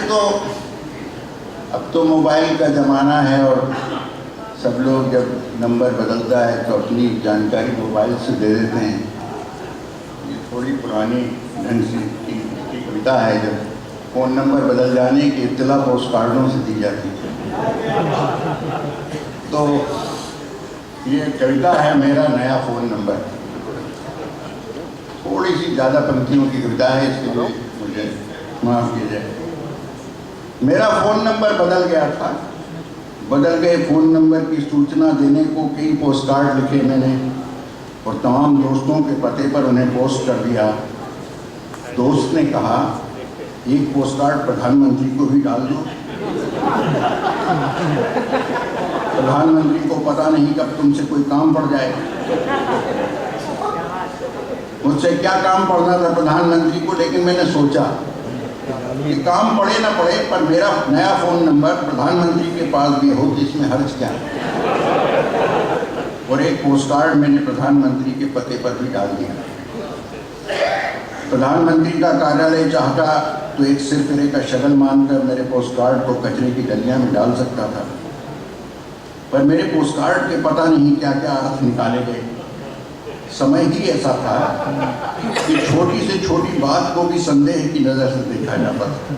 तो अब तो मोबाइल का ज़माना है और सब लोग जब नंबर बदलता है तो अपनी जानकारी मोबाइल से दे देते हैं। ये थोड़ी पुरानी ढंग से की कविता है, जब फ़ोन नंबर बदल जाने की इत्तला पोस्ट कार्डों से दी जाती है। तो ये कविता है मेरा नया फ़ोन नंबर। थोड़ी सी ज़्यादा पंक्तियों की कविता है, इसके लिए मुझे माफ़ कीजिए। मेरा फ़ोन नंबर बदल गया था, बदल गए फ़ोन नंबर की सूचना देने को कई पोस्ट कार्ड लिखे मैंने और तमाम दोस्तों के पते पर उन्हें पोस्ट कर दिया। दोस्त ने कहा एक पोस्ट कार्ड प्रधानमंत्री को भी डाल दो। प्रधानमंत्री को पता नहीं कब तुमसे कोई काम पड़ जाए। मुझसे क्या काम पड़ना था प्रधानमंत्री को, लेकिन मैंने सोचा कि काम पड़े ना पड़े पर मेरा नया फ़ोन नंबर प्रधानमंत्री के पास भी हो, इसमें हर्ज क्या है। और एक पोस्ट कार्ड मैंने प्रधानमंत्री के पते पर भी डाल दिया। प्रधानमंत्री का कार्यालय चाहता तो एक सिरफिरे का शगल मानकर मेरे पोस्ट कार्ड को कचरे की गलियां में डाल सकता था, पर मेरे पोस्ट कार्ड के पता नहीं क्या क्या अर्थ निकाले गए। समय ही ऐसा था कि छोटी से छोटी बात को भी संदेह की नज़र से देखा जाता था।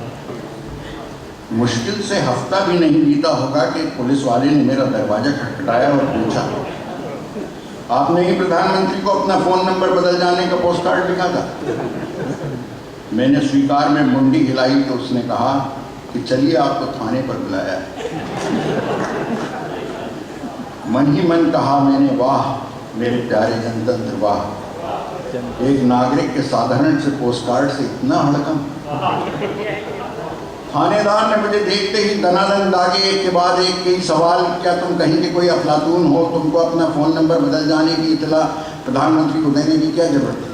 मुश्किल से हफ्ता भी नहीं बीता होगा कि पुलिस वाले ने मेरा दरवाज़ा खटखटाया और पूछा, आपने ही प्रधानमंत्री को अपना फ़ोन नंबर बदल जाने का पोस्ट कार्ड लिखा था? मैंने स्वीकार में मुंडी हिलाई तो उसने कहा कि चलिए आपको थाने पर बुलाया। मन ही मन कहा मैंने, वाह मेरे प्यारे जनतंत्र वाह, एक नागरिक के साधारण से पोस्ट कार्ड से इतना हड़कम। थानेदार ने मुझे देखते ही दनादन दागे एक के बाद एक कई सवाल। क्या तुम कहीं के कोई अफलातून हो? तुमको अपना फ़ोन नंबर बदल जाने की इत्तला प्रधानमंत्री को देने की क्या जरूरत है?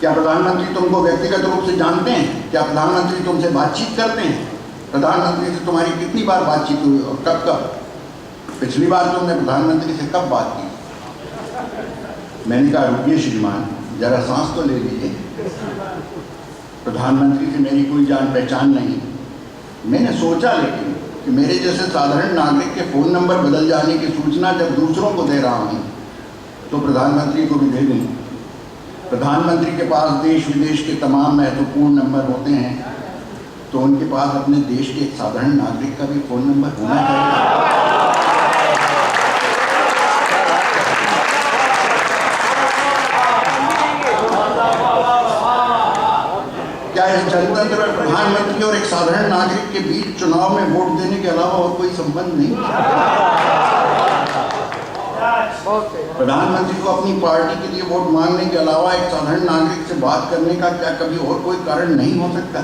क्या प्रधानमंत्री तुमको व्यक्तिगत रूप से जानते हैं? क्या प्रधानमंत्री तुमसे बातचीत करते हैं? प्रधानमंत्री से तुम्हारी कितनी बार बातचीत हुई और कब कब? पिछली बार तुमने प्रधानमंत्री से कब बात की? मैंने कहा रुकिए श्रीमान, जरा सांस तो ले लीजिए। प्रधानमंत्री से मेरी कोई जान पहचान नहीं। मैंने सोचा लेकिन कि मेरे जैसे साधारण नागरिक के फ़ोन नंबर बदल जाने की सूचना जब दूसरों को दे रहा हूँ तो प्रधानमंत्री को भी दे दूँ। प्रधानमंत्री के पास देश विदेश के तमाम महत्वपूर्ण नंबर होते हैं, तो उनके पास अपने देश के एक साधारण नागरिक का भी फ़ोन नंबर होना चाहिए। क्या इस जनतंत्र में प्रधानमंत्री और एक साधारण नागरिक के बीच चुनाव में वोट देने के अलावा और कोई संबंध नहीं? प्रधानमंत्री को अपनी पार्टी के लिए वोट मांगने के अलावा एक साधारण नागरिक से बात करने का क्या कभी और कोई कारण नहीं हो सकता?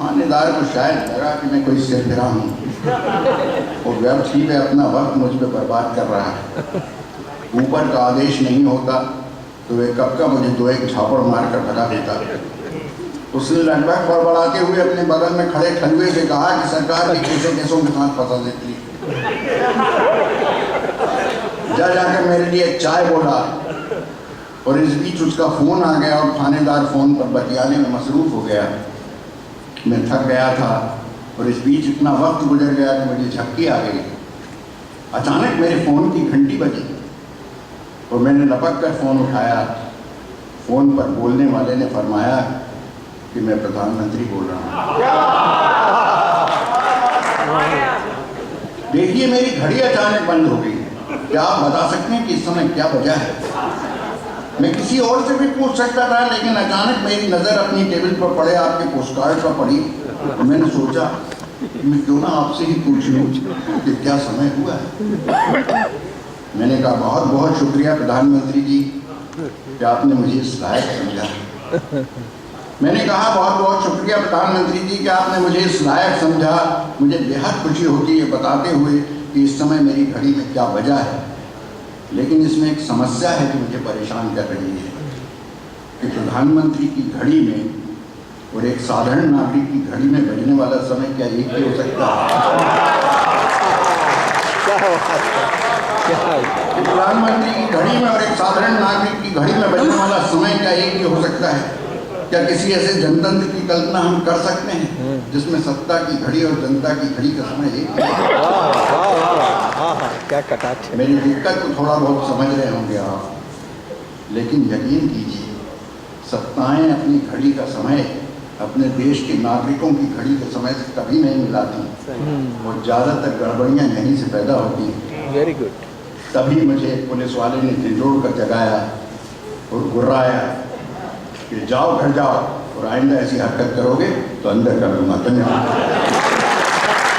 थानेदार को शायद लगा कि मैं कोई सिरफिरा हूँ और व्यर्थ ही में अपना वक्त मुझ पर बर्बाद कर रहा है। ऊपर का आदेश नहीं होता तो वे कब का मुझे दो एक झापड़ मारकर भगा देता। उसने लगभग बड़बड़ाते हुए अपने बगल में खड़े खंडवे से कहा कि सरकार के केसों के साथ फंसा देती है। जाकर मेरे लिए चाय बोला और इस बीच उसका फ़ोन आ गया और थानेदार फ़ोन पर बतियाने में मसरूफ़ हो गया। मैं थक गया था और इस बीच इतना वक्त गुजर गया कि मुझे झपकी आ गई। अचानक मेरे फ़ोन की घंटी बजी और मैंने लपक कर फ़ोन उठाया। फ़ोन पर बोलने वाले ने फरमाया कि मैं प्रधानमंत्री बोल रहा हूँ। देखिए मेरी घड़ी अचानक बंद हो गई। क्या आप बता सकते हैं कि इस समय क्या वजह है? मैं किसी और से भी पूछ सकता था, लेकिन अचानक मेरी नज़र अपनी टेबल पर पड़े आपके पोस्ट कार्ड पर पड़ी और मैंने सोचा कि मैं क्यों ना आपसे ही पूछ लूँ कि क्या समय हुआ है। मैंने कहा बहुत बहुत शुक्रिया प्रधानमंत्री जी कि आपने मुझे इस लायक समझा। मैंने कहा बहुत बहुत शुक्रिया प्रधानमंत्री जी कि आपने मुझे इस लायक समझा। मुझे बेहद खुशी होती है बताते हुए कि इस समय मेरी घड़ी में क्या वजह है, लेकिन इसमें एक समस्या है जो मुझे परेशान कर रही है कि प्रधानमंत्री की घड़ी में और एक साधारण नागरिक की घड़ी में बजने वाला समय क्या एक ही हो सकता है? प्रधानमंत्री की घड़ी में और एक साधारण नागरिक की घड़ी में बजने वाला समय क्या एक ही हो सकता है? क्या किसी ऐसे जनतंत्र की कल्पना हम कर सकते हैं जिसमें सत्ता की घड़ी और जनता की घड़ी का समय एक है? क्या कटाक्ष है। मेरी दिक्कत को थोड़ा बहुत समझ रहे होंगे आप, लेकिन यकीन कीजिए सत्ताएं अपनी घड़ी का समय अपने देश के नागरिकों की घड़ी के समय से कभी नहीं मिलाती और ज़्यादातर गड़बड़ियाँ यहीं से पैदा होती हैं। Very good. तभी मुझे पुलिस वाले ने झिझोड़ कर जगाया और गुर्राया कि जाओ घर जाओ और आइंदा ऐसी हरकत करोगे तो अंदर कर दूंगा। धन्यवाद।